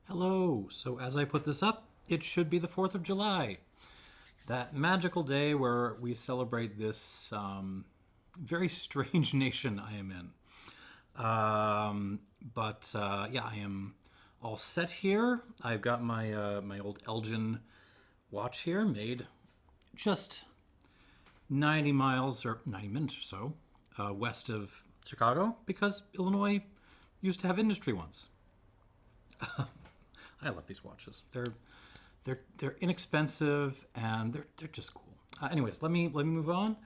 Hello. So as I put this up, it should be the 4th of July. That magical day where we celebrate this very strange nation I am in. Yeah, I am all set here. I've got my my old Elgin watch here, made just 90 miles or 90 minutes or so west of Chicago, because Illinois used to have industry once. I love these watches. They're inexpensive and they're just cool. Anyways, let me move on.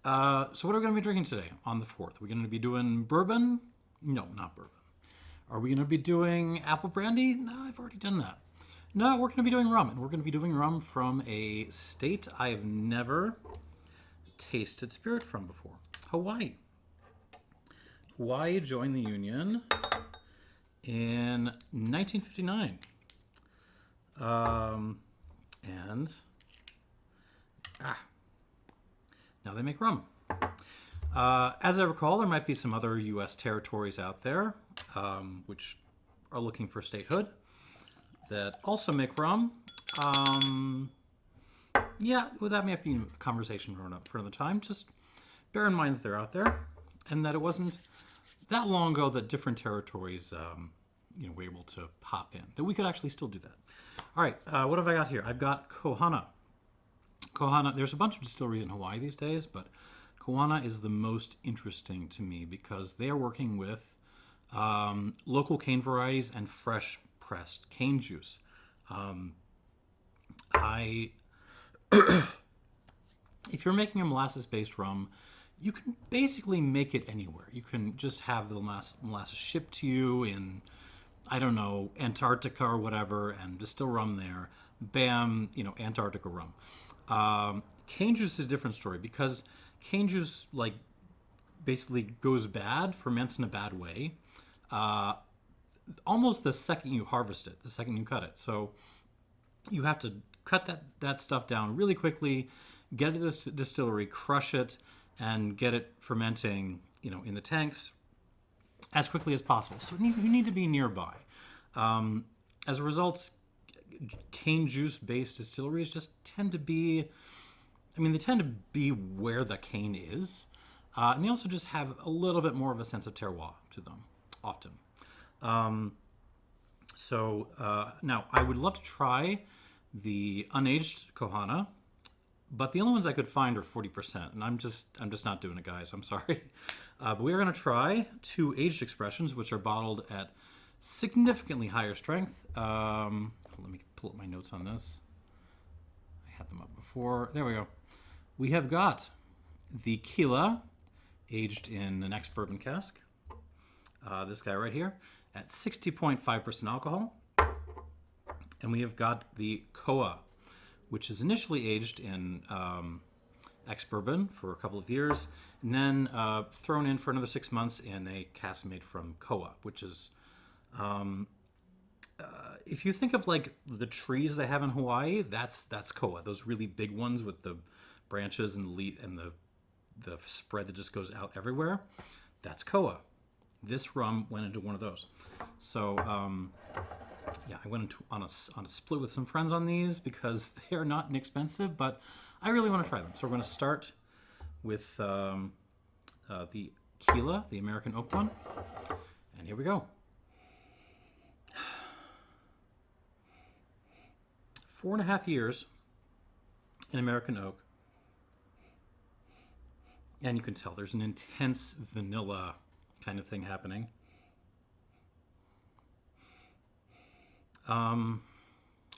So what are we going to be drinking today on the 4th? Are we going to be doing bourbon? No, not bourbon. Are we going to be doing apple brandy? No, I've already done that. No, we're going to be doing rum, and we're going to be doing rum from a state I have never tasted spirit from before. Hawaii. Hawaii joined the Union in 1959. Now they make rum. As I recall, there might be some other U.S. territories out there which are looking for statehood that also make rum. Yeah, well, that might be a conversation for another time. Just bear in mind that they're out there, and that it wasn't that long ago that different territories were able to hop in, that we could actually still do that. All right, what have I got here? I've got Kō Hana. Kō Hana, there's a bunch of distilleries in Hawaii these days, but Kō Hana is the most interesting to me because they are working with local cane varieties and fresh pressed cane juice. If you're making a molasses-based rum, you can basically make it anywhere. You can just have the molasses shipped to you in, I don't know, Antarctica or whatever, and distill rum there. Bam, Antarctica rum. Cane juice is a different story because cane juice basically goes bad, ferments in a bad way, almost the second you harvest it, the second you cut it. So you have to cut that stuff down really quickly, get it to the distillery, crush it, and get it fermenting, in the tanks as quickly as possible. So you need to be nearby. As a result, cane juice-based distilleries just tend to be, they tend to be where the cane is. And they also just have a little bit more of a sense of terroir to them, often. Now, I would love to try the unaged Kō Hana, but the only ones I could find are 40%, and I'm just not doing it, guys. I'm sorry. But we are going to try two aged expressions, which are bottled at significantly higher strength. Let me pull up my notes on this. I had them up before. There we go. We have got the Kila, aged in an ex-bourbon cask. This guy right here, at 60.5% alcohol. And we have got the Koa, which is initially aged in ex-bourbon for a couple of years, and then thrown in for another 6 months in a cask made from koa, which is, if you think of the trees they have in Hawaii, that's koa. Those really big ones with the branches and the spread that just goes out everywhere. That's koa. This rum went into one of those. So I went on a split with some friends on these because they are not inexpensive, but I really want to try them. So we're going to start with the Kila, the American oak one. And here we go. 4.5 years in American oak. And you can tell there's an intense vanilla kind of thing happening.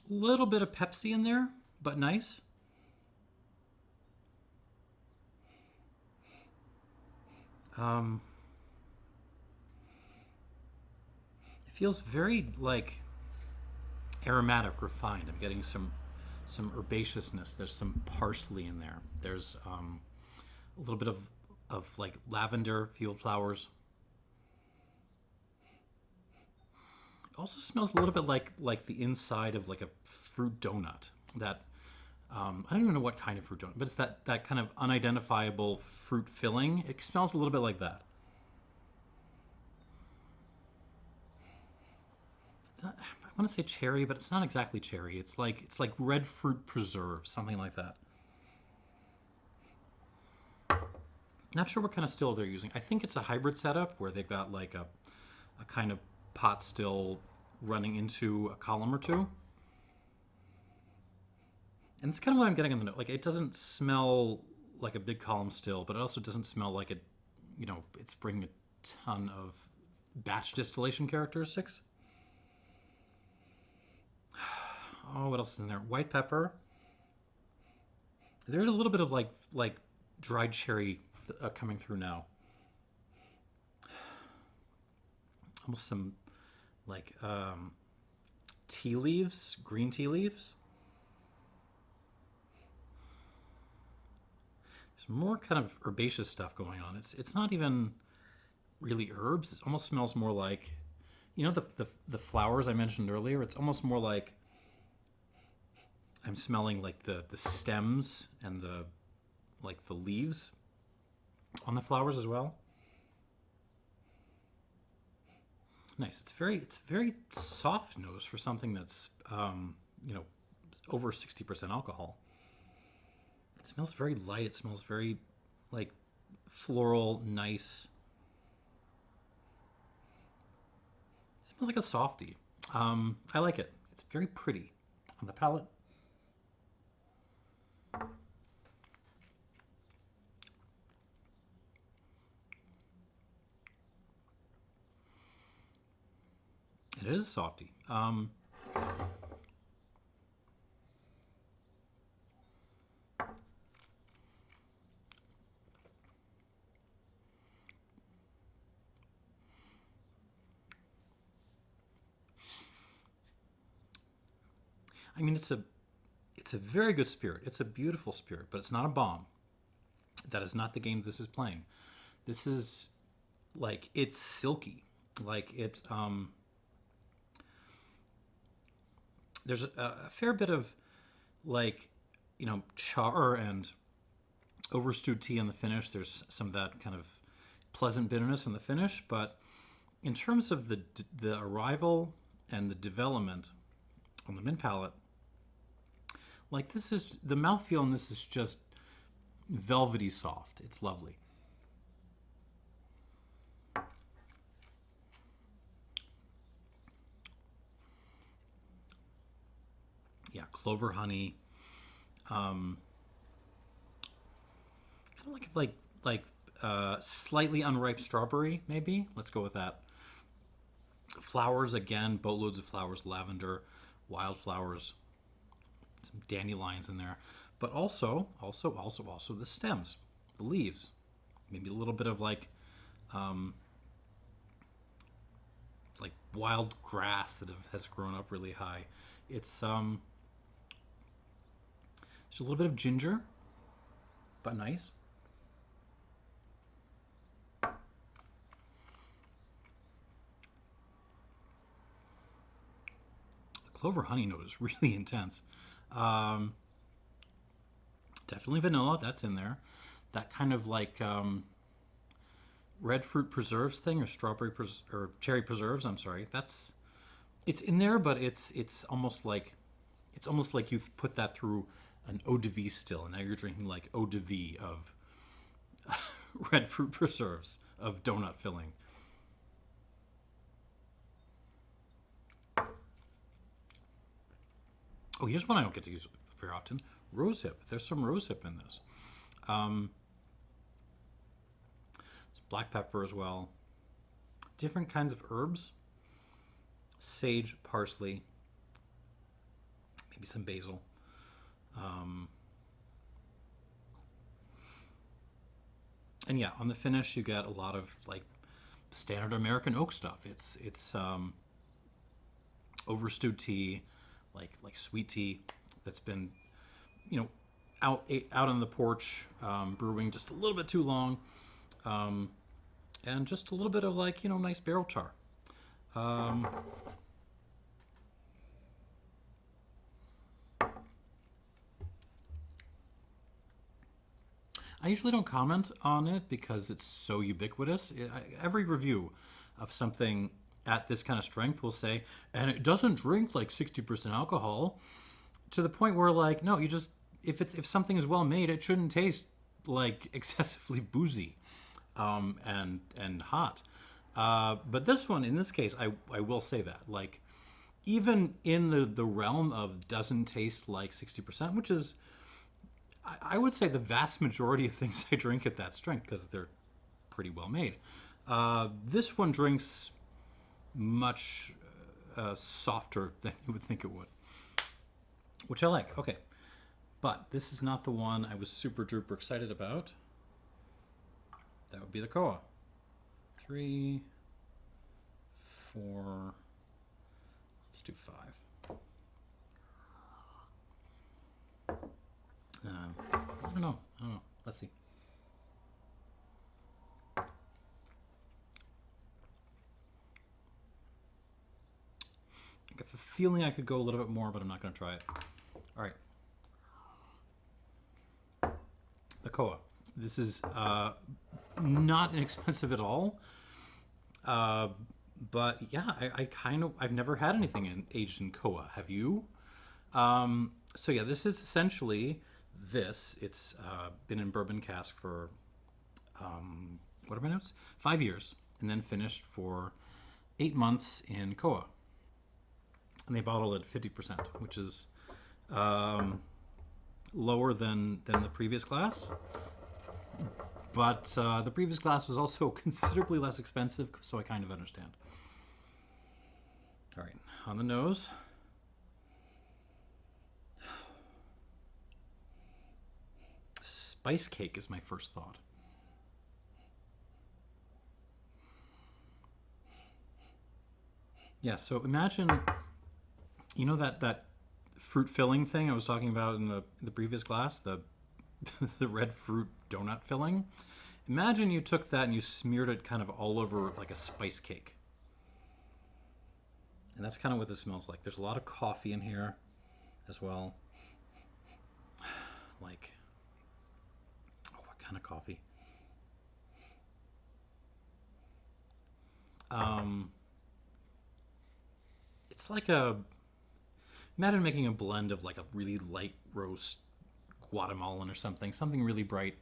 Little bit of Pepsi in there, but nice. It feels very aromatic, refined. I'm getting some herbaceousness. There's some parsley in there. There's a little bit of lavender, field flowers. Also smells a little bit like the inside of a fruit donut. That I don't even know what kind of fruit donut, but it's that kind of unidentifiable fruit filling. It smells a little bit like that. It's not, want to say cherry, but it's not exactly cherry. It's like red fruit preserve, something like that. Not sure what kind of still they're using. I think it's a hybrid setup where they've got like a kind of pot still running into a column or two. And it's kind of what I'm getting on the note. Like, it doesn't smell like a big column still, but it also doesn't smell like it, it's bringing a ton of batch distillation characteristics. Oh, what else is in there? White pepper. There's a little bit of like dried cherry coming through now. Almost some like tea leaves, green tea leaves. There's more kind of herbaceous stuff going on. It's not even really herbs. It almost smells more like, the flowers I mentioned earlier. It's almost more like I'm smelling like the stems and the leaves on the flowers as well. Nice. It's very soft nose for something that's over 60% alcohol. It smells very light. It smells very like floral, nice. It smells like a softie. I like it. It's very pretty on the palate. It is a softie. I mean, it's a very good spirit. It's a beautiful spirit, but it's not a bomb. That is not the game this is playing. This is like, it's silky. Like it. There's a fair bit of char and overstewed tea in the finish. There's some of that kind of pleasant bitterness in the finish, but in terms of the arrival and the development on the mint palate, like, this is the mouthfeel, and this is just velvety soft. It's lovely. Yeah, clover honey. Kind of like slightly unripe strawberry, maybe. Let's go with that. Flowers again, boatloads of flowers, lavender, wildflowers, some dandelions in there, but also the stems, the leaves, maybe a little bit of like wild grass that has grown up really high. It's there's a little bit of ginger, but nice. Clover honey note is really intense. Definitely vanilla, that's in there. That kind of like red fruit preserves thing, or or cherry preserves. I'm sorry. It's in there, but it's almost like you've put that through an eau de vie still, and now you're drinking like eau de vie of red fruit preserves of donut filling. Oh, here's one I don't get to use very often. Rosehip. There's some rosehip in this. It's black pepper as well. Different kinds of herbs. Sage, parsley, maybe some basil. And yeah, on the finish you get a lot of like standard American oak stuff. It's overstewed tea, like sweet tea that's been out on the porch brewing just a little bit too long, and just a little bit of nice barrel char. I usually don't comment on it because it's so ubiquitous. Every review of something at this kind of strength will say, and it doesn't drink like 60% alcohol, to the point where like, no, you just, if something is well made, it shouldn't taste like excessively boozy and hot. But this one, in this case, I will say that, like, even in the realm of doesn't taste like 60%, which is, I would say, the vast majority of things I drink at that strength, because they're pretty well made. This one drinks much softer than you would think it would, which I like. Okay, but this is not the one I was super duper excited about. That would be the Koa. 3, 4, let's do 5. I don't know. Let's see. I have a feeling I could go a little bit more, but I'm not going to try it. All right. The Koa. This is not inexpensive at all. But yeah, I've never had anything aged in Koa. Have you? So yeah, this is essentially this. It's been in bourbon cask for, what are my notes? 5 years, and then finished for 8 months in Koa. And they bottled at 50%, which is lower than the previous glass. But the previous glass was also considerably less expensive, so I kind of understand. All right, on the nose. Spice cake is my first thought. Yeah, so imagine, you know that fruit filling thing I was talking about in the previous glass, the the red fruit donut filling? Imagine you took that and you smeared it kind of all over like a spice cake. And that's kind of what this smells like. There's a lot of coffee in here as well. Like, oh, what kind of coffee? It's like imagine making a blend of like a really light roast Guatemalan or something really bright.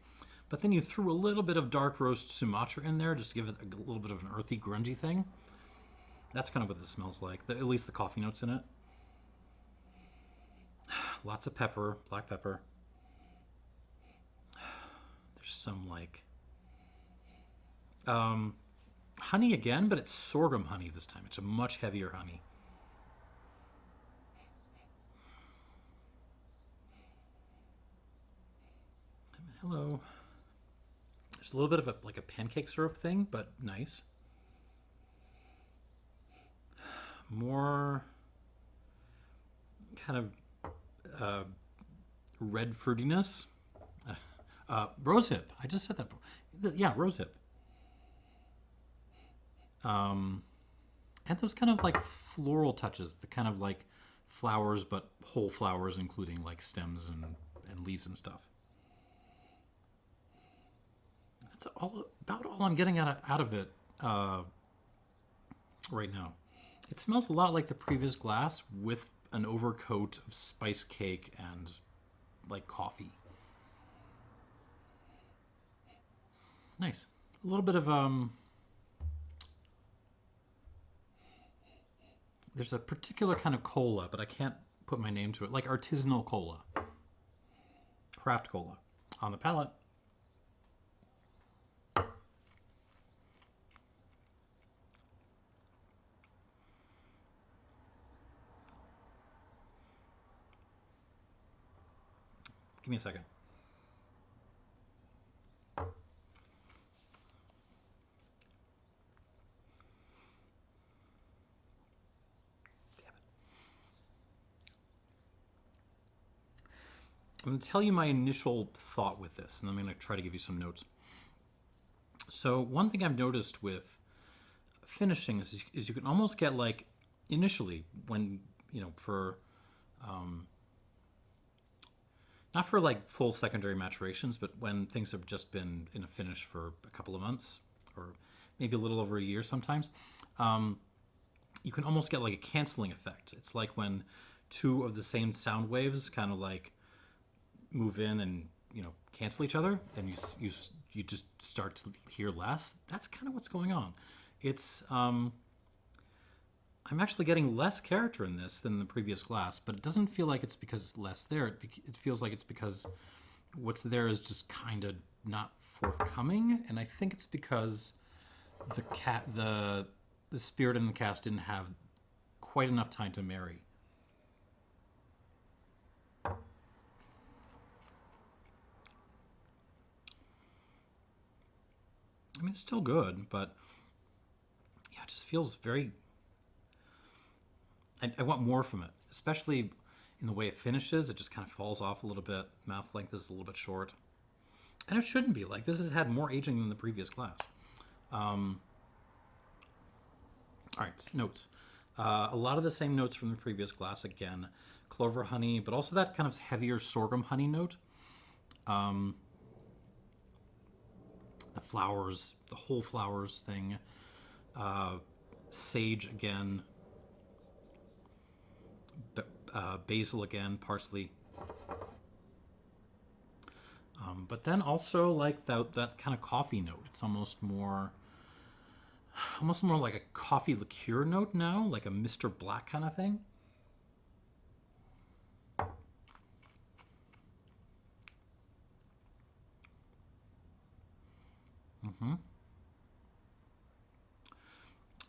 But then you threw a little bit of dark roast Sumatra in there just to give it a little bit of an earthy, grungy thing. That's kind of what this smells like, at least the coffee notes in it. Lots of pepper, black pepper. There's some like honey again, but it's sorghum honey this time. It's a much heavier honey. Hello. There's a little bit of like a pancake syrup thing, but nice. More kind of red fruitiness. Rosehip. I just said that. Yeah, rosehip. And those kind of like floral touches, the kind of like flowers, but whole flowers, including like stems and leaves and stuff. That's about all I'm getting out of it right now. It smells a lot like the previous glass with an overcoat of spice cake and like coffee. Nice. A little bit of there's a particular kind of cola, but I can't put my name to it. Like artisanal cola. Craft cola. On the palate. Give me a second. I'm going to tell you my initial thought with this, and I'm going to try to give you some notes. So one thing I've noticed with finishing is you can almost get like, initially, when, you know, for, not for like full secondary maturations, but when things have just been in a finish for a couple of months, or maybe a little over a year sometimes, you can almost get like a canceling effect. It's like when two of the same sound waves kind of like move in and cancel each other, and you just start to hear less. That's kind of what's going on. It's I'm actually getting less character in this than the previous glass, but it doesn't feel like it's because it's less there. It feels like it's because what's there is just kind of not forthcoming, and I think it's because the spirit in the cask didn't have quite enough time to marry. I mean, it's still good, but yeah, it just feels very. I want more from it, especially in the way it finishes. It just kind of falls off a little bit. Mouth length is a little bit short, and it shouldn't be. Like, this has had more aging than the previous glass. All right, notes. A lot of the same notes from the previous glass again. Clover honey, but also that kind of heavier sorghum honey note. The flowers, the whole flowers thing. Sage again. Basil again, parsley. But then also like that kind of coffee note. It's almost more like a coffee liqueur note now, like a Mr. Black kind of thing.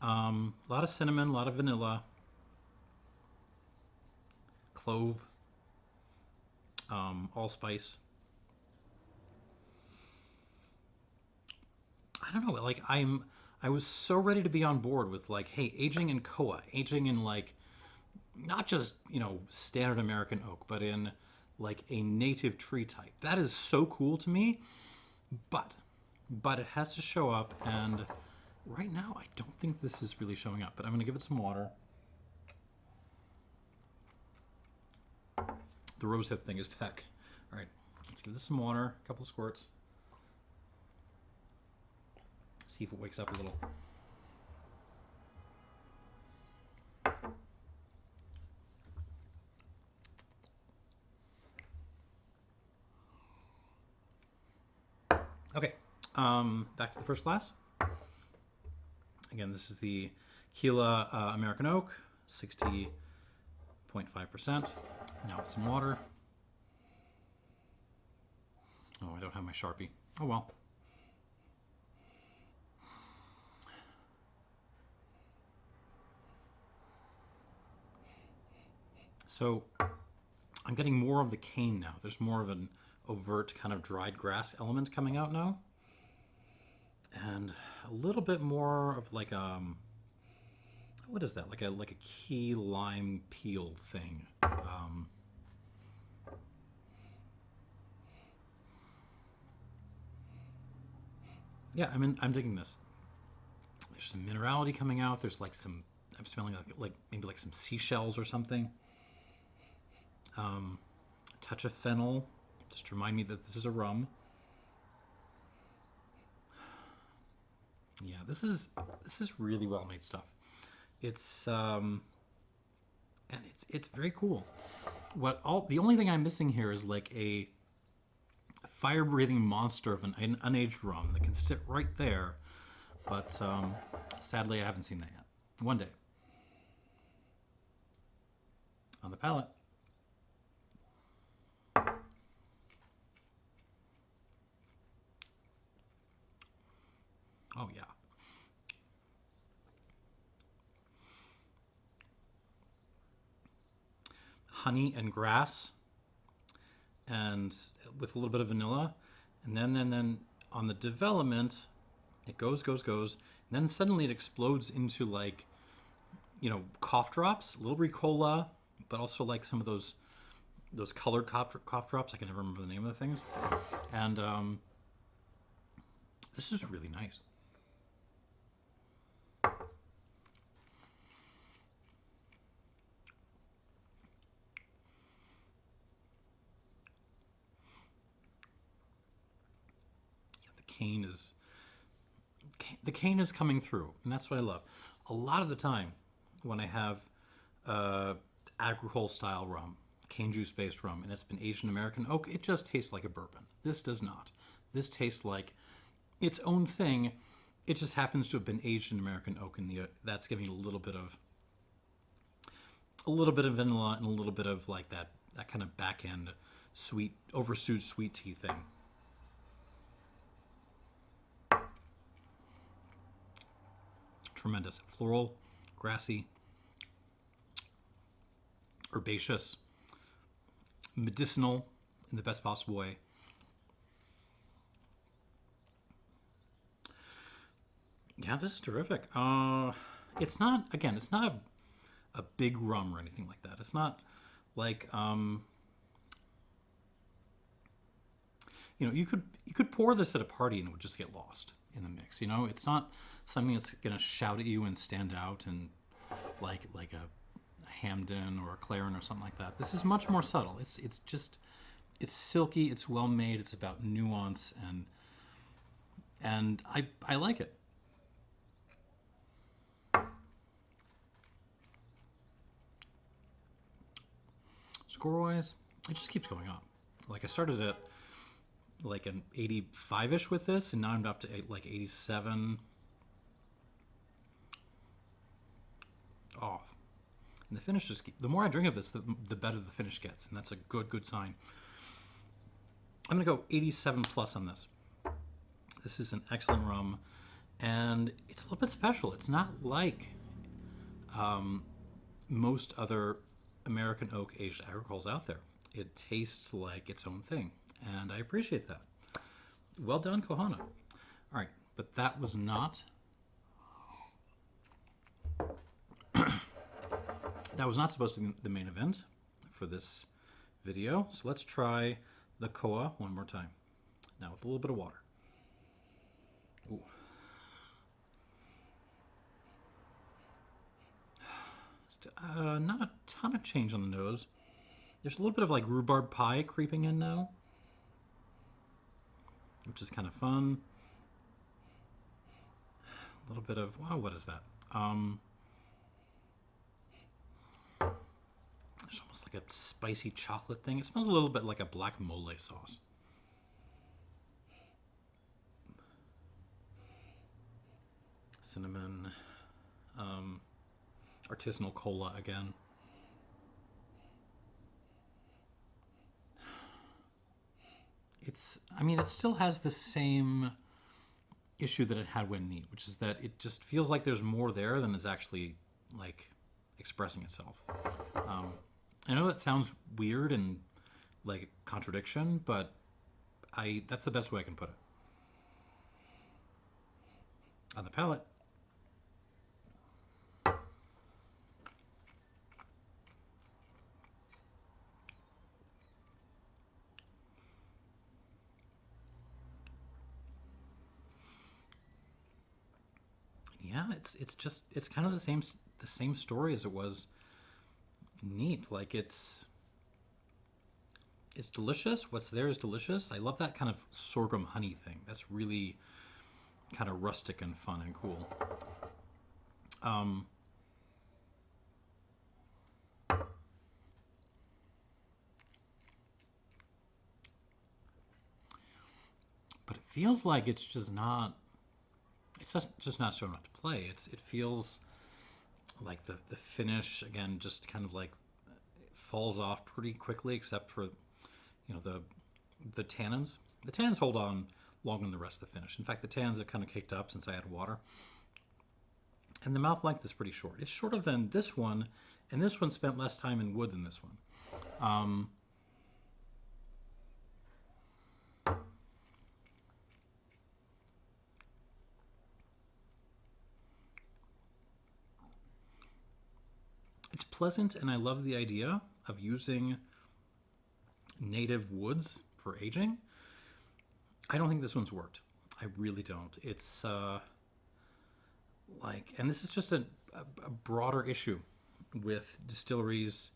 A lot of cinnamon, a lot of vanilla, clove, allspice. I don't know. Like I was so ready to be on board with like, hey, aging in koa, aging in like not just standard American oak, but in like a native tree type. That is so cool to me. But it has to show up, and right now I don't think this is really showing up. But I'm going to give it some water. The rosehip thing is back. All right, let's give this some water, a couple of squirts. See if it wakes up a little. Okay, back to the first glass. Again, this is the Kila American Oak, 60.5%. Now with some water. Oh, I don't have my Sharpie. Oh well. So I'm getting more of the cane now. There's more of an overt kind of dried grass element coming out now. And a little bit more of like what is that? Like a key lime peel thing. Yeah, I'm digging this. There's some minerality coming out. There's like I'm smelling like maybe like some seashells or something. A touch of fennel, just to remind me that this is a rum. Yeah, this is really well made stuff. It's and it's very cool. The only thing I'm missing here is like a fire-breathing monster of an unaged rum that can sit right there, but sadly I haven't seen that yet. One day. On the palate. Oh yeah. Honey and grass, and with a little bit of vanilla, and then on the development, it goes, and then suddenly it explodes into like, cough drops, a little Ricola, but also like some of those colored cough drops. I can never remember the name of the things, and this is really nice. The cane is coming through, and that's what I love. A lot of the time, when I have agricole style rum, cane juice based rum, and it's been aged in American oak. It just tastes like a bourbon. This does not. This tastes like its own thing. It just happens to have been aged in American oak, and that's giving it a little bit of vanilla and a little bit of like that kind of back end sweet, overstewed sweet tea thing. Tremendous. Floral, grassy, herbaceous, medicinal in the best possible way. Yeah, this is terrific. It's not a big rum or anything like that. It's not like you could pour this at a party and it would just get lost in the mix. It's not something that's gonna shout at you and stand out and like a Hamden or a Claren or something like that. This is much more subtle. It's silky. It's well made. It's about nuance and I like it. Score-wise, it just keeps going up. Like I started at like an 85-ish with this, and now I'm up to like 87. Oh, and the finish just the more I drink of this, the better the finish gets, and that's a good sign. I'm gonna go 87 plus on this. This is an excellent rum, and it's a little bit special. It's not like most other American oak aged agricoles out there. It tastes like its own thing, and I appreciate that. Well done, Kohana. All right, but that was not supposed to be the main event for this video. So let's try the Koa one more time. Now with a little bit of water. Ooh. Not a ton of change on the nose. There's a little bit of like rhubarb pie creeping in now, which is kind of fun. A little bit of, wow, what is that? There's almost like a spicy chocolate thing. It smells a little bit like a black mole sauce. Cinnamon. Artisanal cola again. It still has the same issue that it had when neat, which is that it just feels like there's more there than is actually like expressing itself. I know that sounds weird and like a contradiction, but that's the best way I can put it. On the palate. Yeah, it's kind of the same story as it was neat. Like it's delicious. What's there is delicious. I love that kind of sorghum honey thing. That's really kind of rustic and fun and cool. But it feels like it's just not showing up to play. It feels like the finish again just kind of like falls off pretty quickly, except for the tannins. The tannins hold on longer than the rest of the finish. In fact, the tannins have kind of kicked up since I added water. And the mouth length is pretty short. It's shorter than this one, and this one spent less time in wood than this one. It's pleasant, and I love the idea of using native woods for aging. I don't think this one's worked. I really don't. It's and this is just a broader issue with distilleries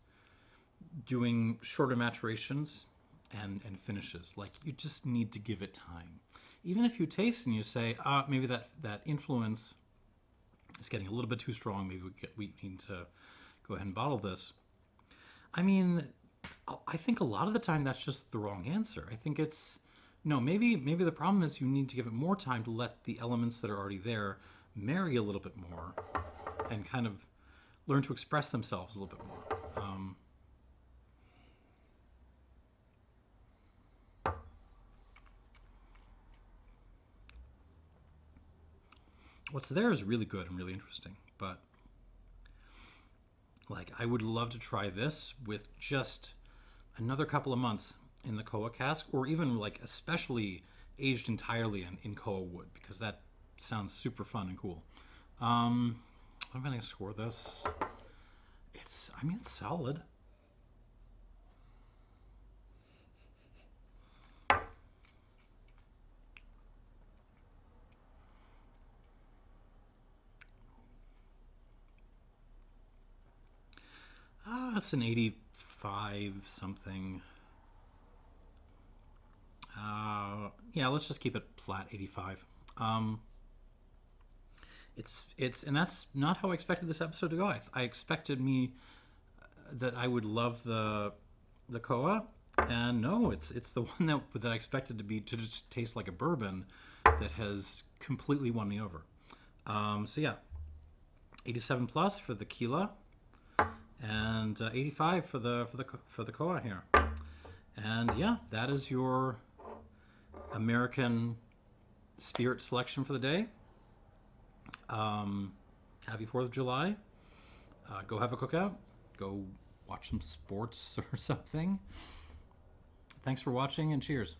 doing shorter maturations and finishes. Like, you just need to give it time. Even if you taste and you say, maybe that influence it's getting a little bit too strong. Maybe we need to go ahead and bottle this. I mean, I think a lot of the time that's just the wrong answer. I think it's no. Maybe the problem is you need to give it more time to let the elements that are already there marry a little bit more, and kind of learn to express themselves a little bit more. What's there is really good and really interesting, but like I would love to try this with just another couple of months in the Koa cask, or even like especially aged entirely in Koa wood, because that sounds super fun and cool. I'm gonna score this. It's solid. That's an 85 something. Yeah, let's just keep it flat 85. And that's not how I expected this episode to go. I expected that I would love the Koa, and no, it's the one that I expected to just taste like a bourbon that has completely won me over. So yeah, 87 plus for the Kila, and 85 for the Koa here. And yeah, that is your American spirit selection for the day. Happy 4th of July. Go have a cookout. Go watch some sports or something. Thanks for watching, and cheers.